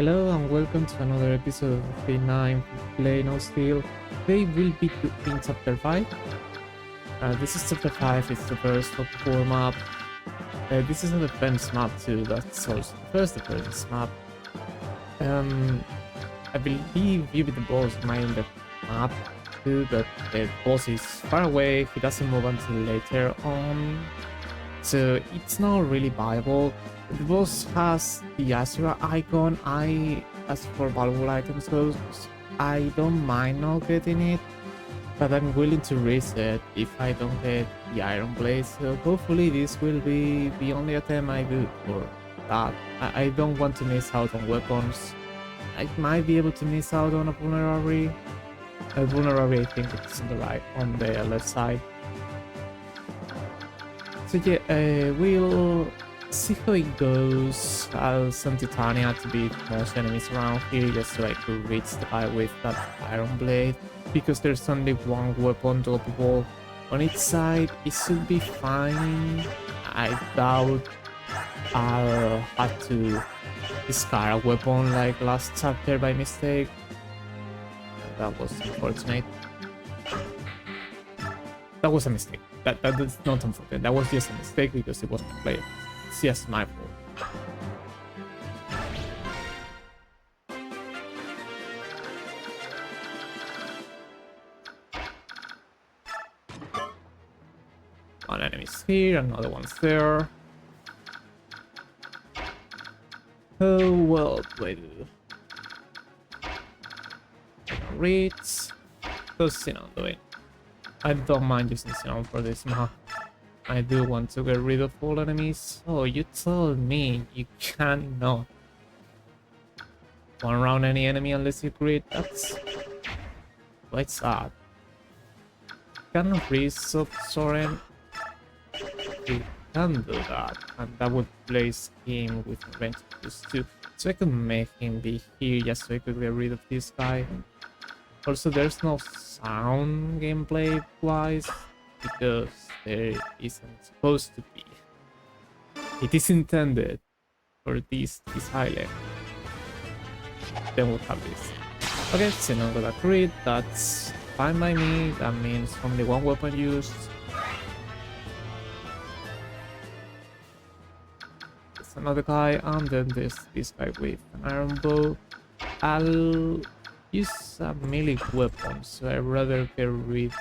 Hello and welcome to another episode of F9 Play No Steel. Today we'll be doing chapter 5. This is chapter 5, it's the first of 4 map. This is a defense map too, that's also the first defense map. I believe you with the boss mind the map too, but the boss is far away, he doesn't move until later on. So it's not really viable. The boss has the Asura icon. I ask for valuable items, so I don't mind not getting it, but I'm willing to risk it if I don't get the Iron Blade. So hopefully this will be the only attempt I do for that. I don't want to miss out on weapons. I might be able to miss out on a vulnerary. A vulnerary, I think it's on the left side. So yeah, we'll see how it goes. I'll send Titania to beat most enemies around here just so I could reach the guy with that Iron Blade. Because there's only one weapon droppable on each side, it should be fine. I doubt I'll have to discard a weapon like last chapter by mistake. That was unfortunate. That was a mistake. That's not unfortunate. That was just a mistake because it wasn't playable. It's just my fault. One enemy's here, another one's there. Oh, well, do I do? Reach. How's Sinon doing? I don't mind using Sinon for this map. I do want to get rid of all enemies. Oh, you told me you cannot one round any enemy unless you crit. That's quite sad. Can freeze up Soren. We can do that, and that would place him with range +2. So I could make him be here just so I could get rid of this guy. Also, there's no sound gameplay wise because there isn't supposed to be. It is intended for this island. Then we'll have this. Okay, so now got a crit, that's fine by me. That means only one weapon used. There's another guy, and then there's this guy with an iron bow. I'll use a melee weapon, so I'd rather get rid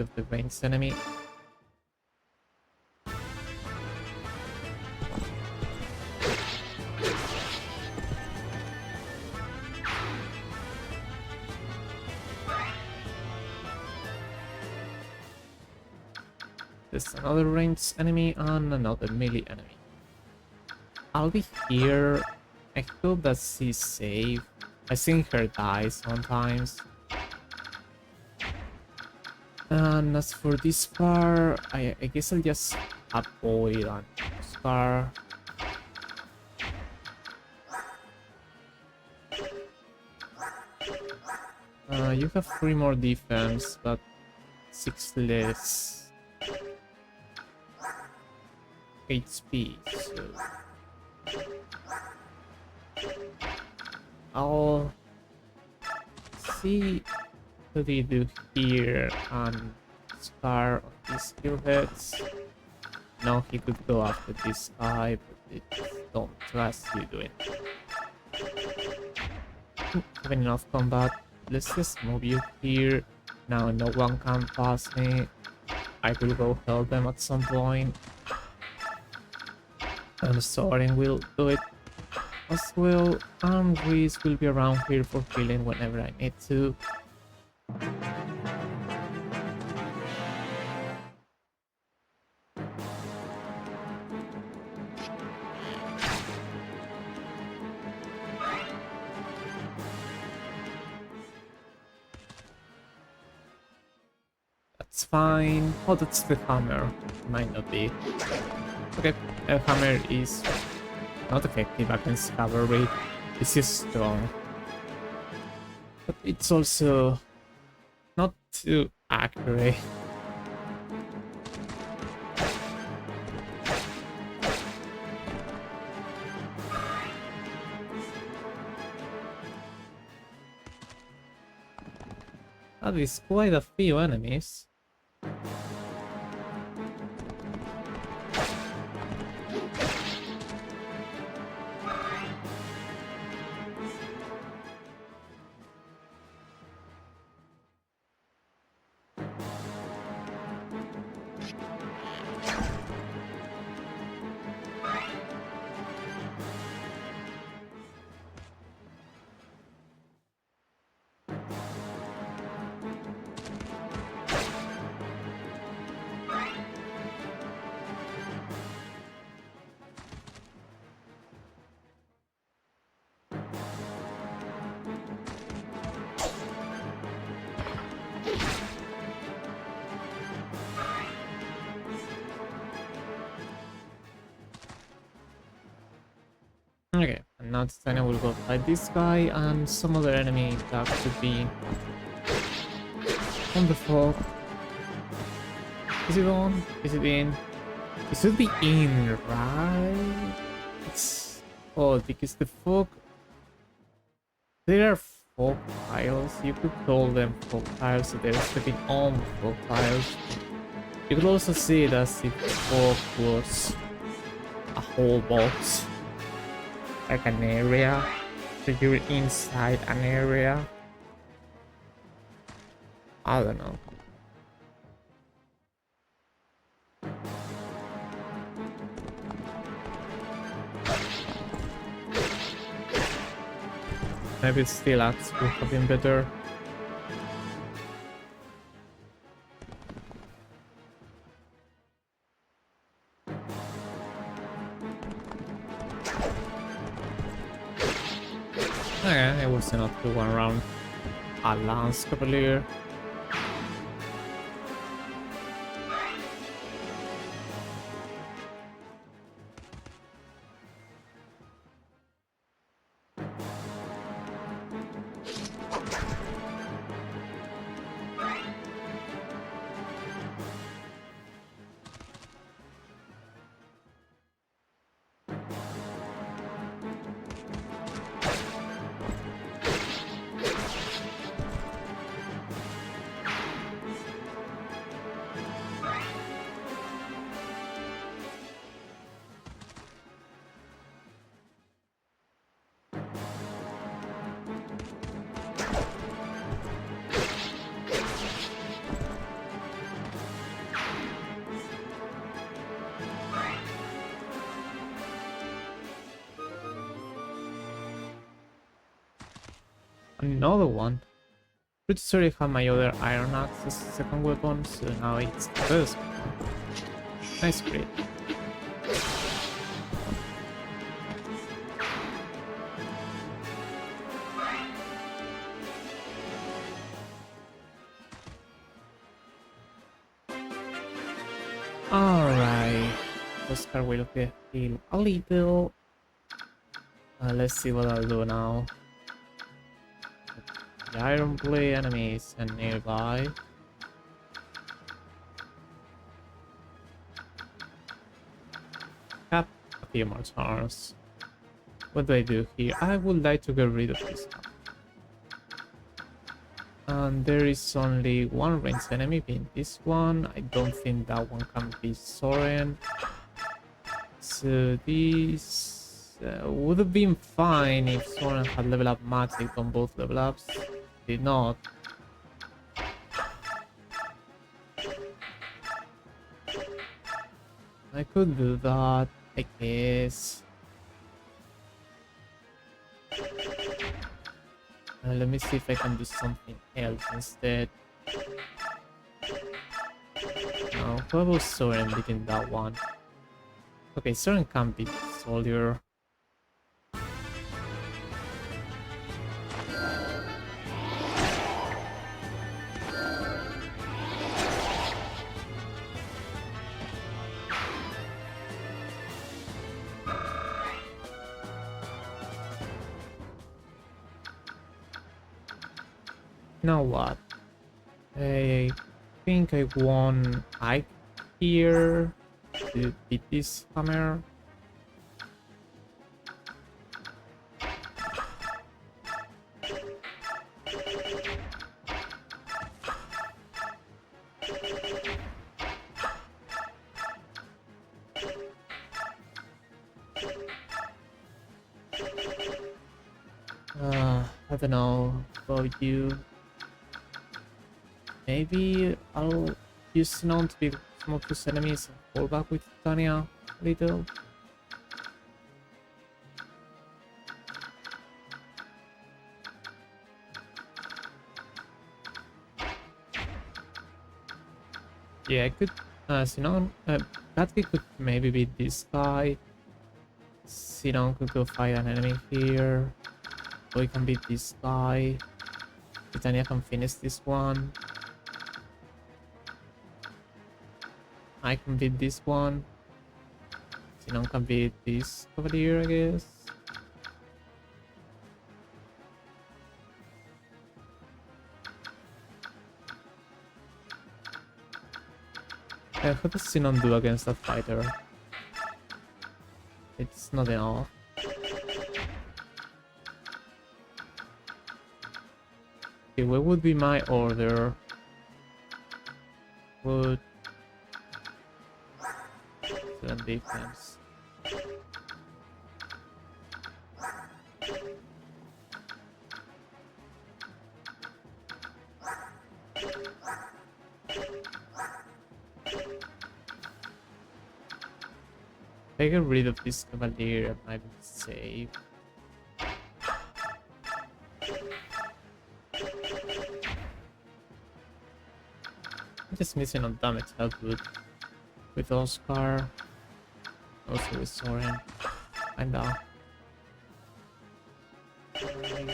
of the ranged enemy. There's another ranged enemy and another melee enemy. I'll be here. I hope that she's safe. I've seen her die sometimes. And as for this part, I guess I'll just avoid and scar. You have 3 more defense, but 6 less HP, so I'll see what they do here and scar of these spearheads. No, he could go after this guy, but it don't trust you doing. Having enough combat, let's just move you here. Now no one can pass me. I will go help them at some point. And Soren will do it as well, and Reese will be around here for healing whenever I need to. That's fine. Oh, that's the hammer. Might not be. Okay, the hammer is not effective against cavalry. It's just strong. But it's also not too accurate. That is quite a few enemies. Okay, and now this time I will go fight this guy and some other enemy that could be on the fog. Is it on? Is it in? It should be in, right? It's odd because the fog. There are fog tiles. You could call them fog tiles, so they're stepping on fog tiles. You could also see it as if fog was a whole box. Like an area, so you're inside an area. I don't know. Maybe still acts would have been better. Okay, it was enough to one round a Lance Cavalier. Another one. Pretty sure I have my other iron axe as a second weapon, so now it's the first one. Nice crit. Alright. Oscar will heal a little. Let's see what I'll do now. The iron blade enemies and nearby. Cap a few more turns. What do I do here? I would like to get rid of this guy. And there is only one ranged enemy being this one. I don't think that one can be Soren. So this would have been fine if Soren had leveled up magic on both level ups. Did not. I could do that, I guess. Let me see if I can do something else instead. No, how about Soren beating that one? Okay, Soren can beat Soldier. Now what? I think I won Ike here to beat this hammer. I don't know about you. Maybe I'll use Sinon to beat some of those enemies and fall back with Tanya a little. Yeah, I could. Sinon, Katki could maybe beat this guy. Sinon could go fight an enemy here. Or he can beat this guy. Titania can finish this one. I can beat this one. Sinon can beat this cavalier, I guess. What does Sinon do against that fighter? It's not enough. Okay, what would be my order? Would 7 defense. If I get rid of this cavalier, I might be safe. I'm just missing on damage output with Oscar, also with Soren. And I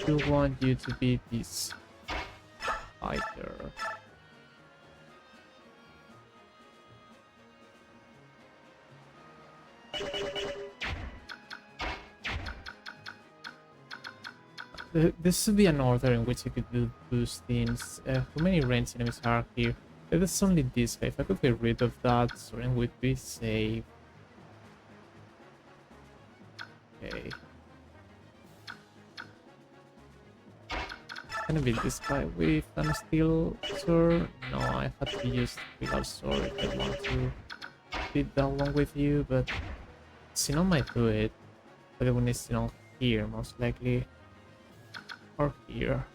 do want you to be this fighter. This should be an order in which I could do boost things. How many ranged enemies are here? There's only this guy. If I could get rid of that, Soren would be safe. Okay. Can I beat this guy with a steel sword? No, I had to use without sword if I want to beat that one with you, but Sinon might do it. But I will need Sinon here, most likely. Or here.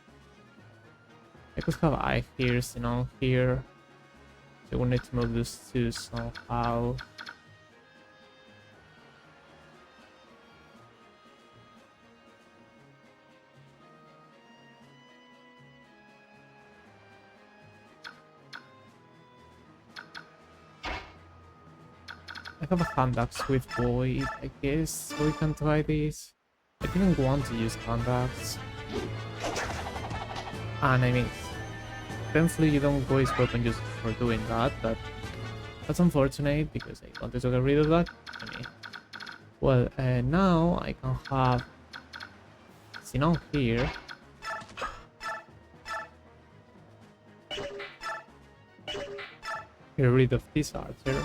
I could have I here, Sinon here. So we need to move those two somehow. I have a hand axe with Void, I guess, so we can try this. I didn't want to use hand axe. And I mean, thankfully you don't waste weapon just for doing that, but that's unfortunate because I wanted to get rid of that. I mean, well, now I can have Sinon here. Get rid of this archer.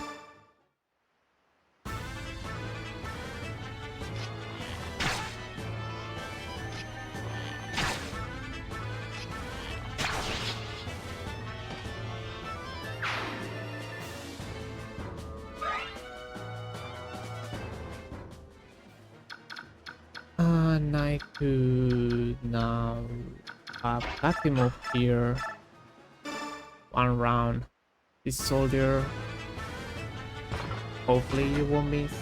And I could now have Kathy move here. One round. This soldier. Hopefully you won't miss.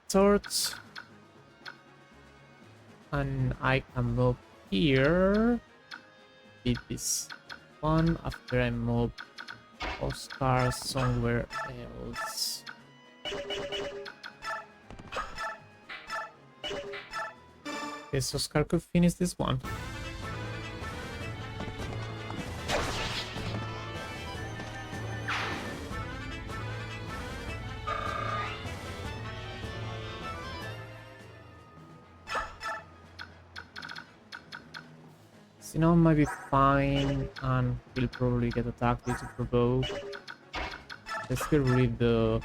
Torch. And I can move here. Beat this one after I move Oscar somewhere else. Yes, Oscar could finish this one. Sinon might be fine and he'll probably get attacked due to provoke. Let's get rid of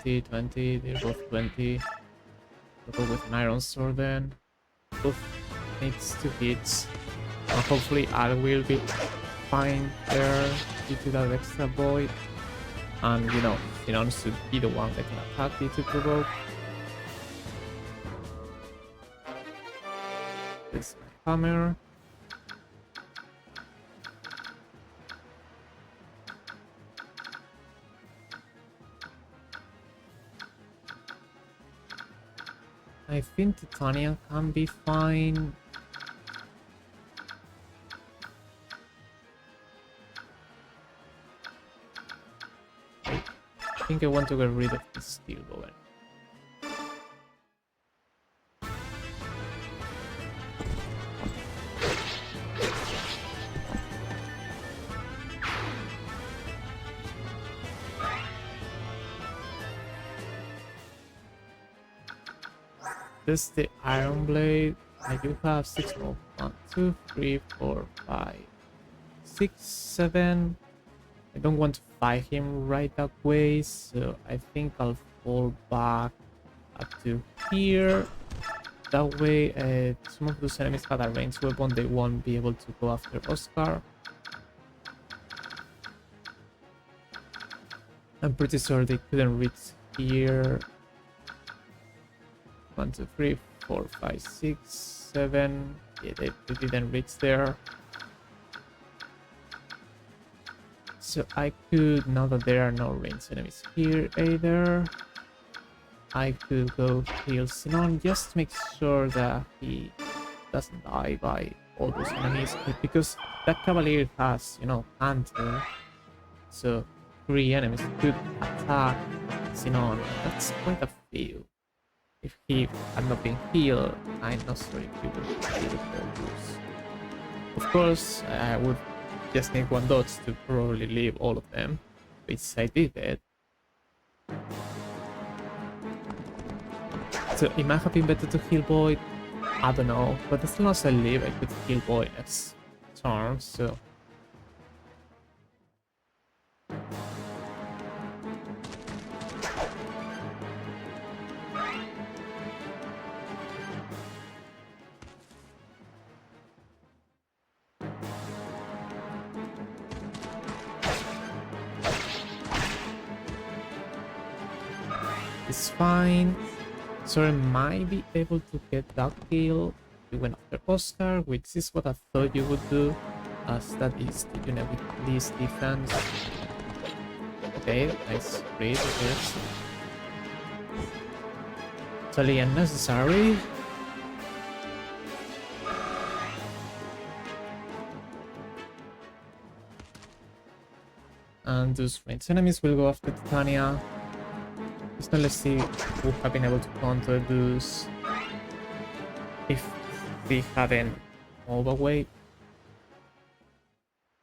20, 20, they're both 20. We'll go with an iron sword then. Both needs 2 hits. And hopefully I will be fine there due to that extra void. And you know, Sinon should be the one that can attack me to provoke. This is my hammer. I think Titania can be fine. I think I want to get rid of this steel golem. This is the iron blade. I do have 6 more. 1, 2, 3, 4, 5, 6, 7. I don't want to fight him right that way, so I think I'll fall back up to here. That way, some of those enemies had a ranged weapon, they won't be able to go after Oscar. I'm pretty sure they couldn't reach here. 1, 2, 3, 4, 5, 6, 7. Yeah, they didn't reach there. So I could, now that there are no ranged enemies here either, I could go heal Sinon just to make sure that he doesn't die by all those enemies, because that cavalier has, you know, Hunter, so 3 enemies could attack Sinon. That's quite a few. If he had not been healed, I'm not sure if he would be able to lose. Of course, I would just need 1 dodge to probably leave all of them, which I did it. So it might have been better to heal Void, I don't know, but as long as I live I could heal Void next turn, so... It's fine. Soren might be able to get that kill. You went after Oscar, which is what I thought you would do, as that is the unit with least defense. Okay, nice read of this. Totally unnecessary. And those ranged enemies will go after Titania. So let's see who have been able to counter those if they haven't moved away.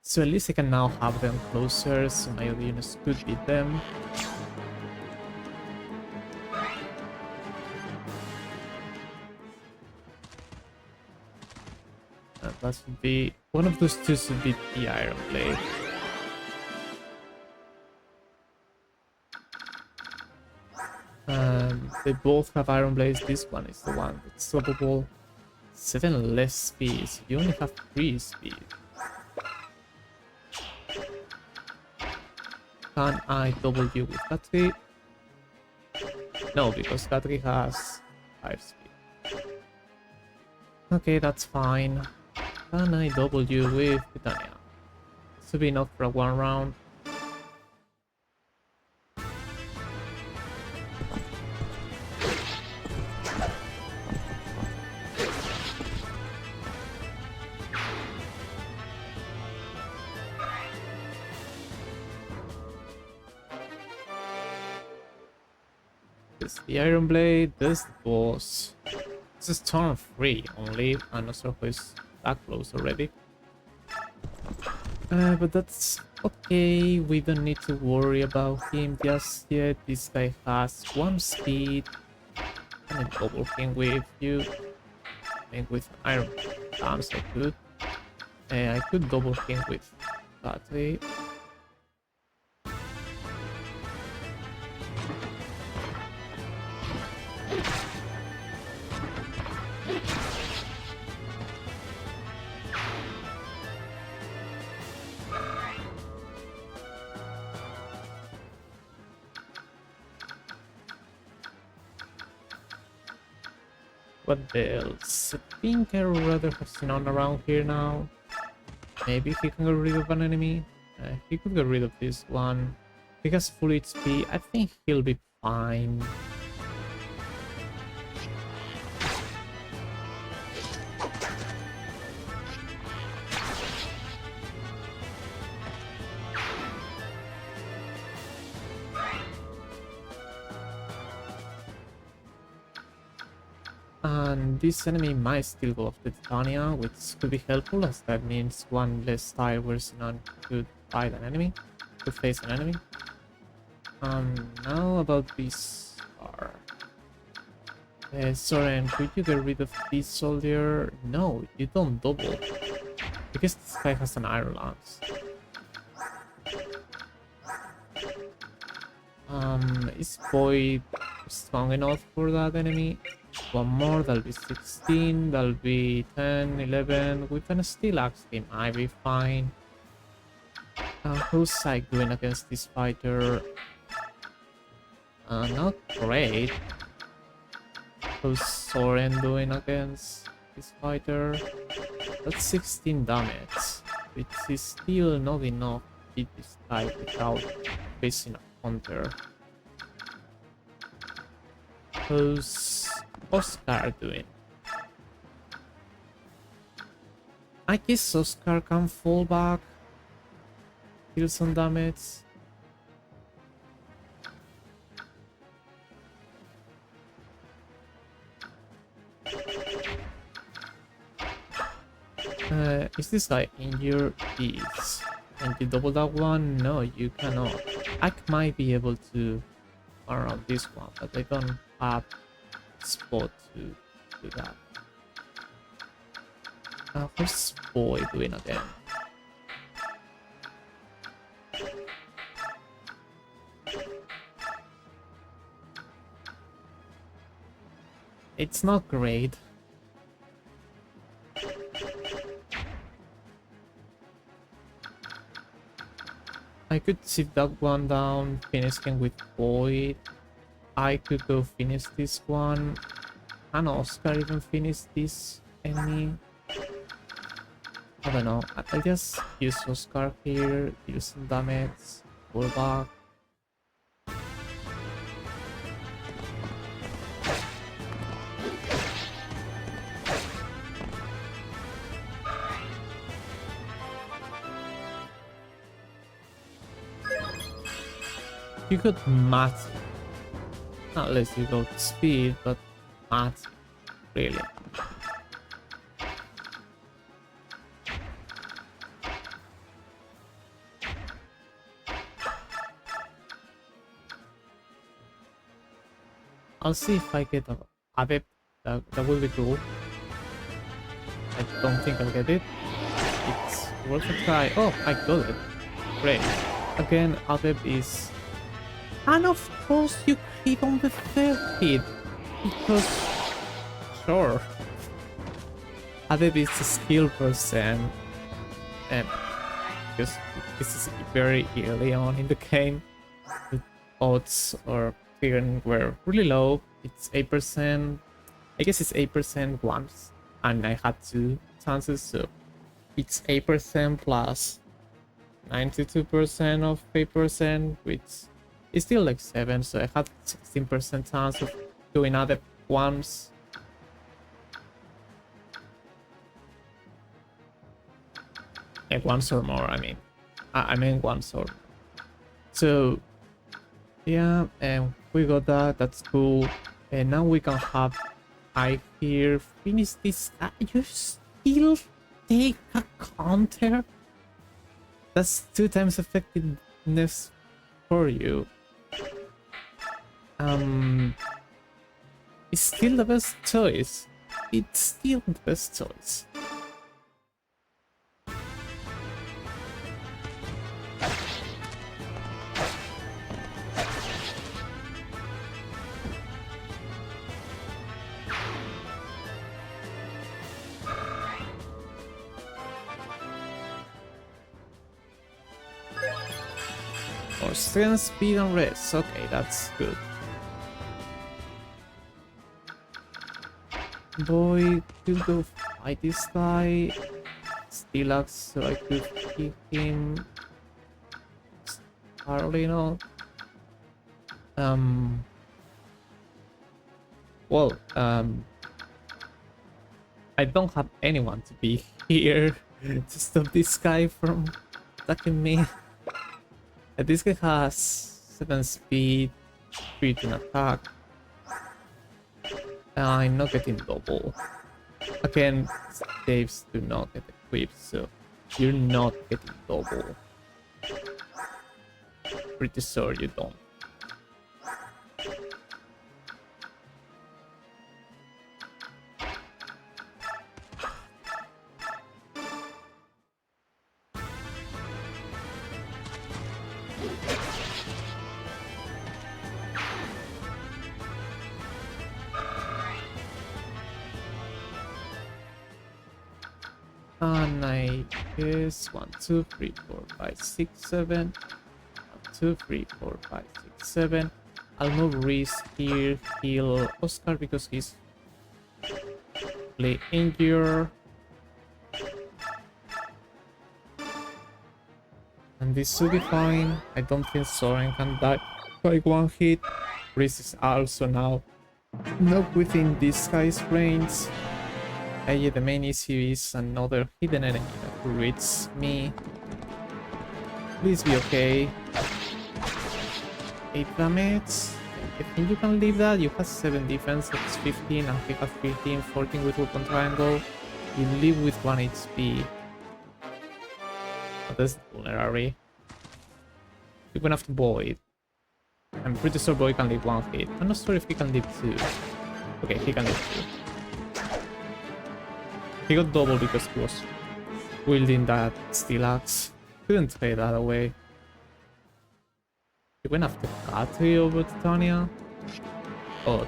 So at least I can now have them closer, so my other units could beat them. And that should be... one of those two should be the Iron Blade. They both have iron blades. This one is the one that's swappable. 7 less speed. You only have 3 speed. Can I double you with Katri? No, because Katri has 5 speed. Okay, that's fine. Can I double you with Titania? This will be enough for 1 round. This is the Iron Blade, this is the boss. This is turn 3 only. I'm not sure who is that close already. But that's okay, we don't need to worry about him just yet. This guy has 1 speed. Can I double him with you? And with Iron Arms I could. I could double him with battery. What else? I think I'd rather have Sinon around here now. Maybe he can get rid of an enemy. He could get rid of this one. He has full HP. I think he'll be fine. And this enemy might still go after Titania, which could be helpful, as that means one less tile where Sinon could fight an enemy, to face an enemy. Now about this star. Soren, could you get rid of this soldier? No, you don't double. Because this guy has an iron lance. Is Void strong enough for that enemy? One more, that'll be 16, that'll be 10, 11. With an steel axe, he might be fine. Who's Psyche doing against this fighter? Not great. Who's Soren doing against this fighter? That's 16 damage, which is still not enough to beat this guy without facing a counter. Who's Oscar doing? I guess Oscar can fall back, deal some damage. Is this guy injured? Yes. Can you double that one? No, you cannot. I might be able to around this one, but I don't have spot to do that. What's Boy doing again? It's not great. I could sit that one down, finish him with Void. I could go finish this one. And Oscar even finish this enemy. I don't know. I'll just use Oscar here, deal some damage, pull back. You could math. Not unless you go to speed, but math, really. I'll see if I get a adept. That will be cool. I don't think I'll get it. It's worth a try. Oh, I got it. Great. Again, adept is... And of course you hit on the third hit. Because... Sure. Adept is a skill percent. Because this is very early on in the game. The odds or figuring were really low. It's 8%. I guess it's 8% once. And I had 2 chances, so it's 8% plus 92% of 8%, which is still like 7, so I had 16% chance of doing other once. Like once or more, I mean. I mean once or... So, yeah, and we got that, that's cool. And now we can have I here finish this. You still take a counter? That's 2 times effectiveness for you. It's still the best choice. It's still the best choice. Or strength, speed, and rest. Okay, that's good. Boy could go fight this guy. Stilax, so I could kick him. Carolina. Well, I don't have anyone to be here to stop this guy from attacking me. This guy has 7 speed, 3 to attack. I'm not getting double. Again, saves do not get equipped, so you're not getting double. Pretty sure you don't. And I guess 1, 2, 3, 4, 5, 6, 7. 1, 2, 3, 4, 5, 6, 7. I'll move Reese here, heal Oscar because he's injured. And this should be fine. I don't think Soren can die by 1 hit. Reese is also now not within this guy's range. The main issue is another hidden enemy that could reach me. Please be okay. 8 damage. I think you can leave that. You have 7 defense, that's 15, and he has 15, 14 with weapon triangle. You live with 1 HP. But that's vulnerary. You're gonna have to Void. I'm pretty sure Boy can leave 1 hit. I'm not sure if he can leave 2. Okay, he can leave 2. He got double because he was wielding that steel axe. Couldn't trade that away. He went after Katri over Titania. Oh.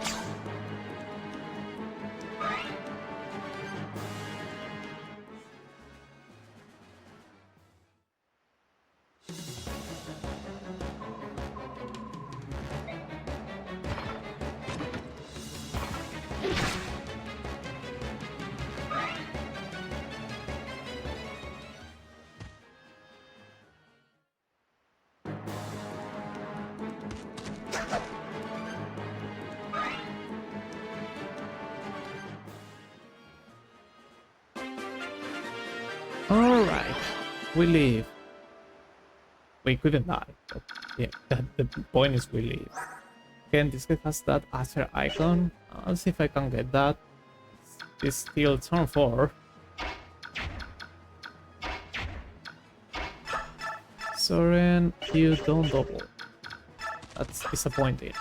Alright, we leave. We couldn't die, but yeah, the point is we leave. Again, this guy has that Acer icon. I'll see if I can get that. It's still turn 4. Soren, you don't double. That's disappointing.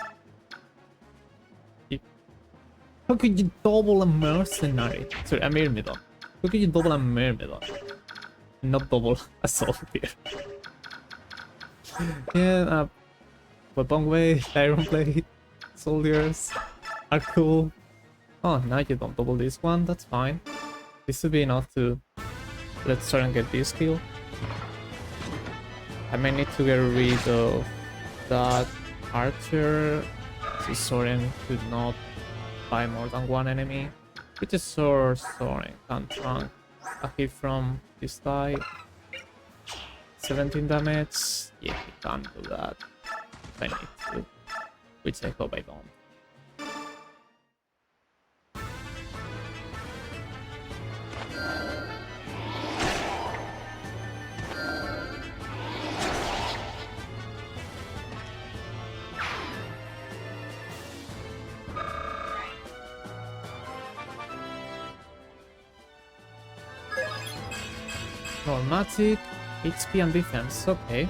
How could you double a mercenary? Sorry, a myrmidon. How could you double a myrmidon? Not double a soldier. Yeah, weapon weight, iron blade, soldiers are cool. Oh, now you don't double this one, that's fine. This would be enough to let's try and get this kill. I may need to get rid of that archer. So Soren could not buy more than 1 enemy. Pretty sure Soren can tank a hit from this guy. 17 damage. Yeah, he can do that if I need to, which I hope I don't. Normatic, HP and defense, okay.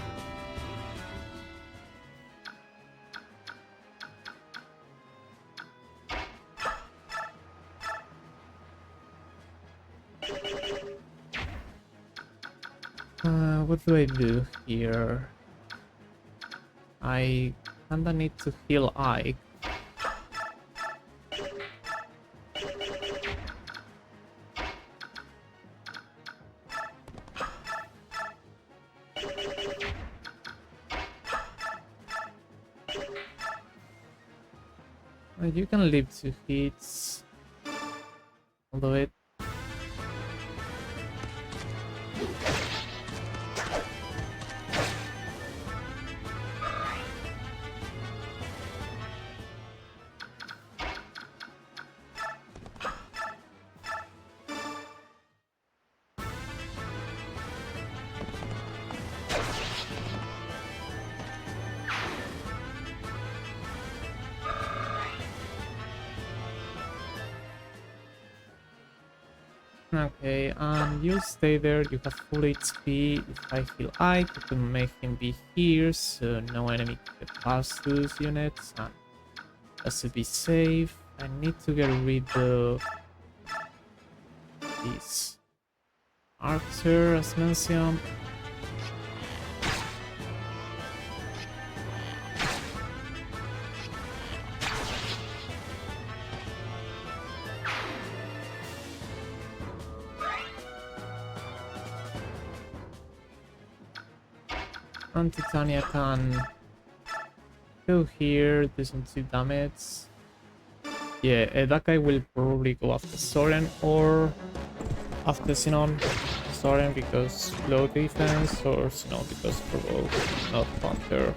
What do I do here? I kinda need to heal Ike. You can leave 2 hits. I'll do it. Okay, and you'll stay there. You have full HP. If I heal Ike, you can make him be here, so no enemy can get past those units, and that should be safe. I need to get rid of this Archer, as mentioned. And Titania can go here, do some 2 damage. Yeah, that guy will probably go after Soren or after Sinon. Soren because low defense, or Sinon because provoke, not counter.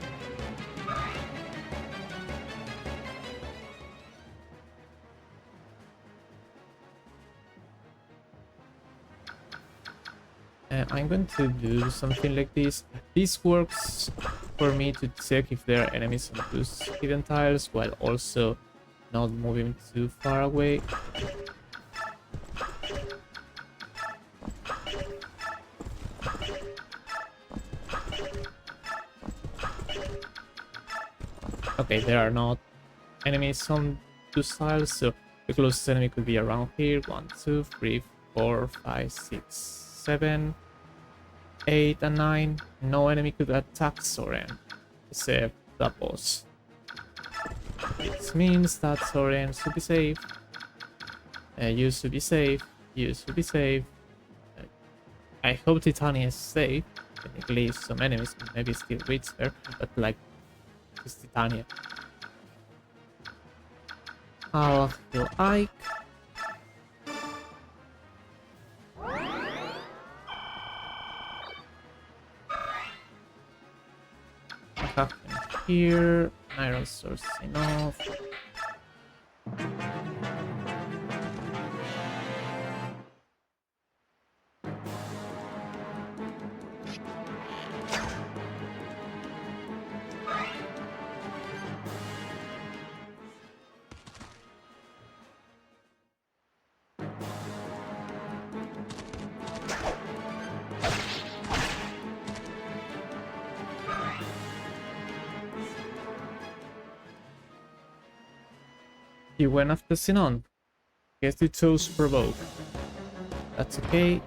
I'm going to do something like this. This works for me to check if there are enemies on those hidden tiles while also not moving too far away. Okay, there are not enemies on those tiles, so the closest enemy could be around here. 1, 2, 3, 4, 5, 6, 7, 8, and 9. No enemy could attack Soren, except the boss. This means that Soren should be safe. You should be safe. You should be safe. I hope Titania is safe. Technically, some enemies can maybe still reach her, but like, it's Titania. I'll heal Ike. I have him here. Iron source is enough. He went after Sinon. Guess you chose provoke. That's okay.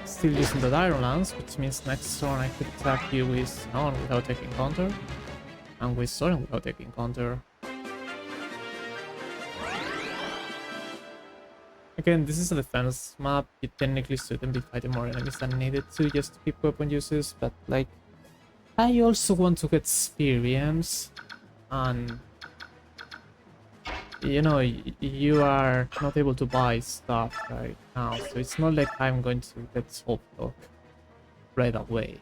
Still using the Iron Lance, which means next turn I could attack you with Sinon without taking counter. And with Soren without taking counter. Again, this is a defense map. You technically shouldn't be fighting more enemies than needed to just to keep weapon uses, but like, I also want to get experience, and you know, you are not able to buy stuff right now, so it's not like I'm going to get soft talk right away.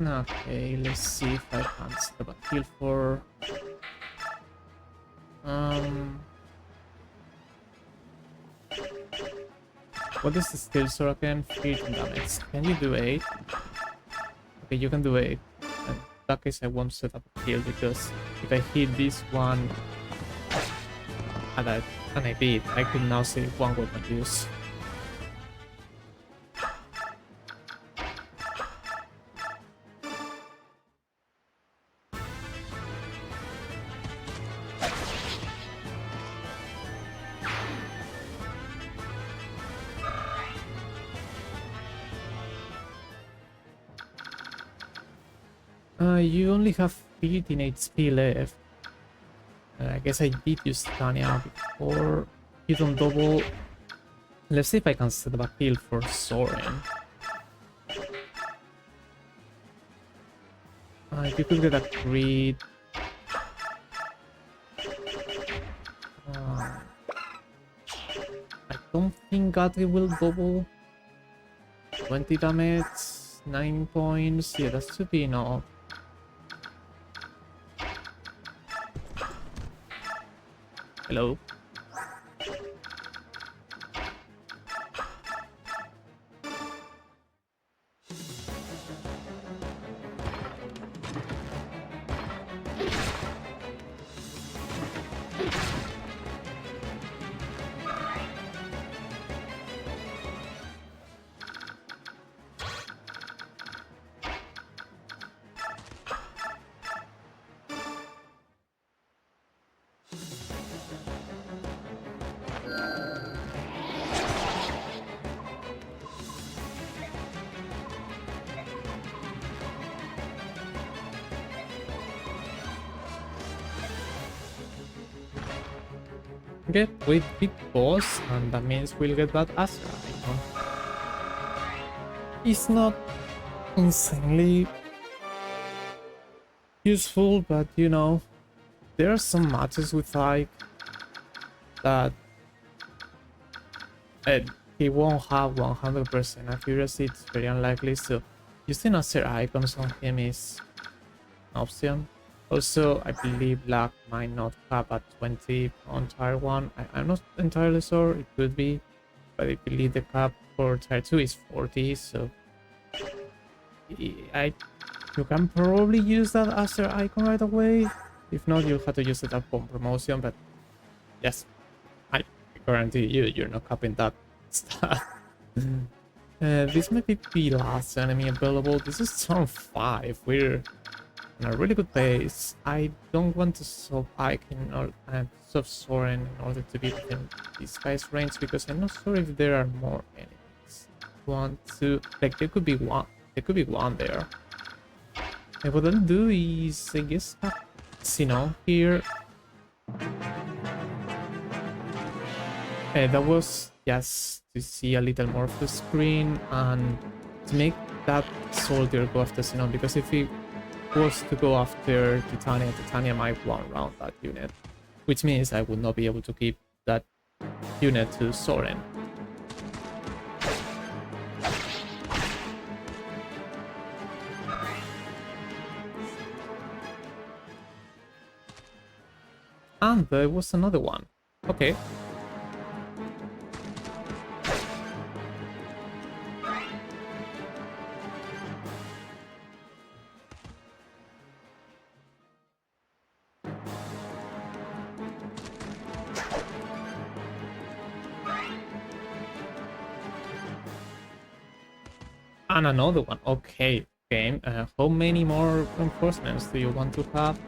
Okay, let's see if I can set up a heal for... What is the skill sword again? 13 damage. Can you do 8? Okay, you can do 8. In that case, I won't set up a heal because if I hit this one, and I did, I could now save 1 weapon use. You only have 15 HP left. I guess I did use Tanya before. You don't double. Let's see if I can set up a kill for Soren. You could get a crit. I don't think Gatri will double. 20 damage, 9 points. Yeah, that should be enough. Hello. Okay, wait, big boss, and that means we'll get that Astra icon. It's not insanely useful, but you know, there are some matches with Ike that he won't have 100% accuracy. It's very unlikely, so using Astra icons on him is an option. Also, I believe Black might not have a 20 on tier 1. I'm not entirely sure, it could be, but I believe the cap for tier 2 is 40, so you can probably use that as your icon right away. If not, you'll have to use it at bomb promotion, but yes, I guarantee you're not capping that stuff. This might be the last enemy available. This is turn 5. We're on a really good pace. I don't want to sub Ike or sub Soren in order to be within this guy's range because I'm not sure if there are more enemies. 1, 2, like there could be one. There could be one there. And what I'll do is, I guess, Casino here. That was just to see a little more of the screen and to make that soldier go after Sinon, because if he was to go after Titania, Titania might one-round that unit, which means I would not be able to keep that unit to Soren. And there was another one. Okay. And another one. Okay, game. How many more reinforcements do you want to have?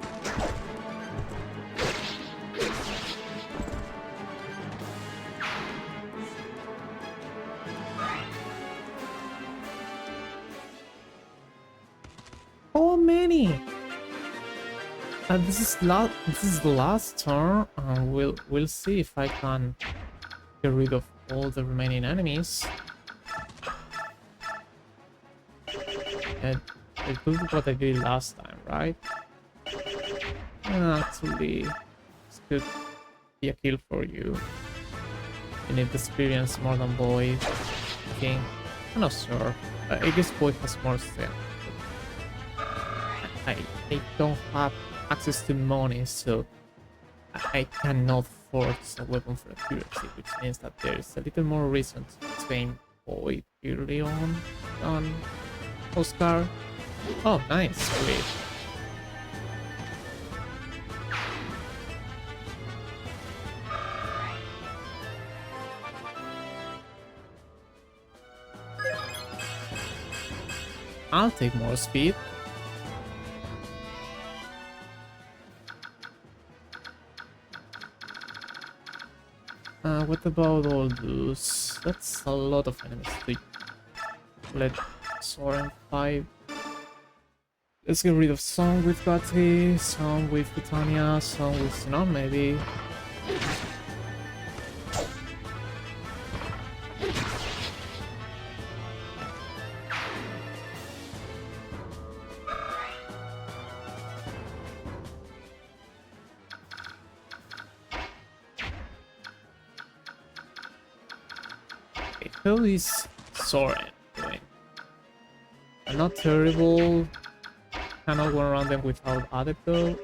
How many? This is the last turn, and we'll see if I can get rid of all the remaining enemies. It could be what I did last time, right? Actually, this could be a kill for you. You need experience more than Boy. King. I'm not sure. I guess Boy has more strength. I don't have access to money, so I cannot force a weapon for accuracy, which means that there is a little more reason to train Boy early on Oscar. Oh, nice. Great. I'll take more speed. What about all those? That's a lot of enemies to let Soren 5. Let's get rid of some with Batty, some with Titania, some with Sinon maybe. Okay, how is Soren doing? Not terrible. Cannot go around them without Adept though.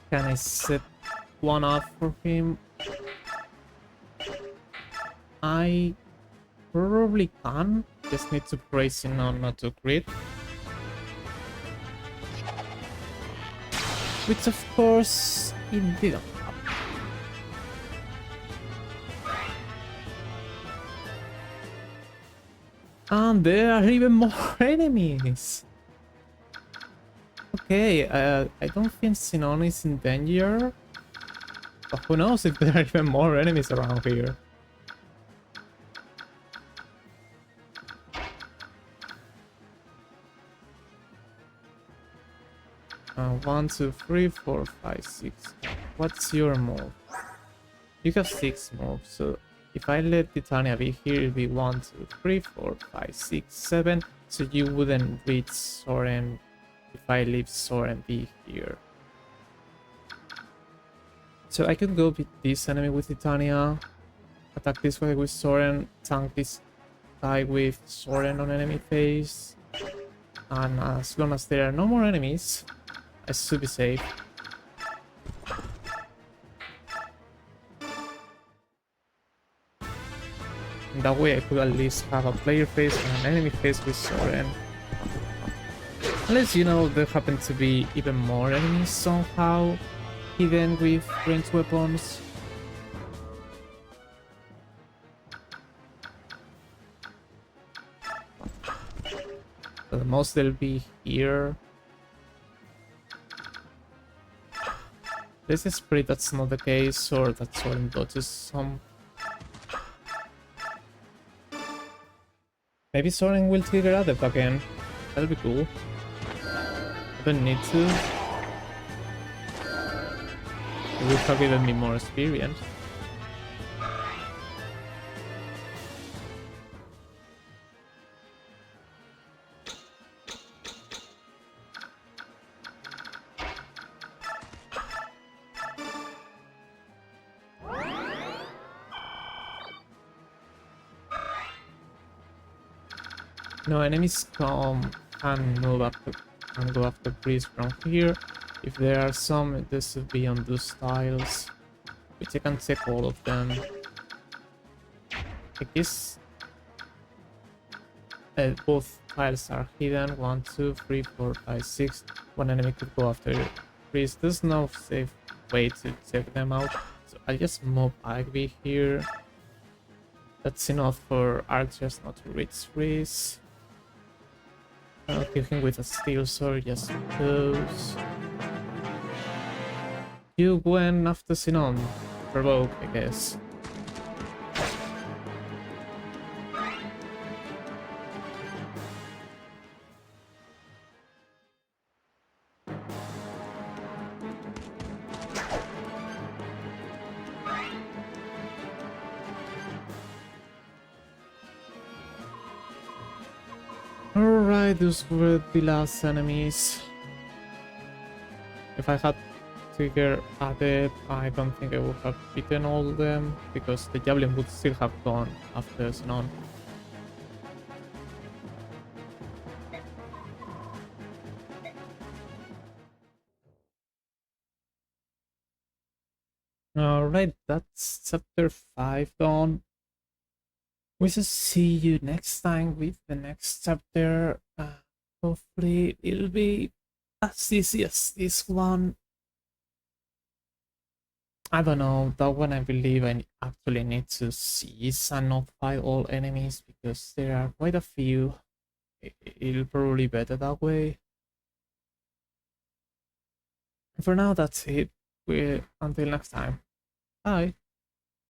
Can I set one up for him? I probably can. Just need to brace in on not to crit. Which of course it didn't happen. And there are even more enemies! Okay, I don't think Sinon is in danger. But who knows if there are even more enemies around here. 1, 2, 3, 4, 5, 6. What's your move? You have 6 moves, so if I let Titania be here, it'll be 1, 2, 3, 4, 5, 6, 7. So you wouldn't reach Soren if I leave Soren be here. So I could go beat this enemy with Titania, attack this guy with Soren, tank this guy with Soren on enemy phase, and as long as there are no more enemies, I should be safe. And that way I could at least have a player phase and an enemy phase with Soren. Unless, you know, there happen to be even more enemies somehow hidden with ranged weapons. So the most they'll be here. Let's just pray that's not the case, or that Soren dodges some. Maybe Soren will trigger Adept again. That'll be cool. I don't need to. It would have given me more experience. No, enemies come and move up and go after priest from here. If there are some, this should be on those tiles, which I can check all of them. I guess both tiles are hidden. 1, 2, 3, 4, 5, 6. One enemy could go after priest. There's no safe way to check them out, so I just move Ivy here. That's enough for archers not to reach priest. I'll kill him with a steel sword just because. Hugh went after Sinon. Provoke, I guess. Alright, those were the last enemies. If I had trigger added, I don't think I would have beaten all of them, because the javelin would still have gone after Sinon. Alright, that's chapter 5 done. We shall see you next time with the next chapter. Hopefully it'll be as easy as this one. I don't know, that one I believe I actually need to seize and not fight all enemies, because there are quite a few. It'll probably be better that way. For now, that's it. Until next time. Bye.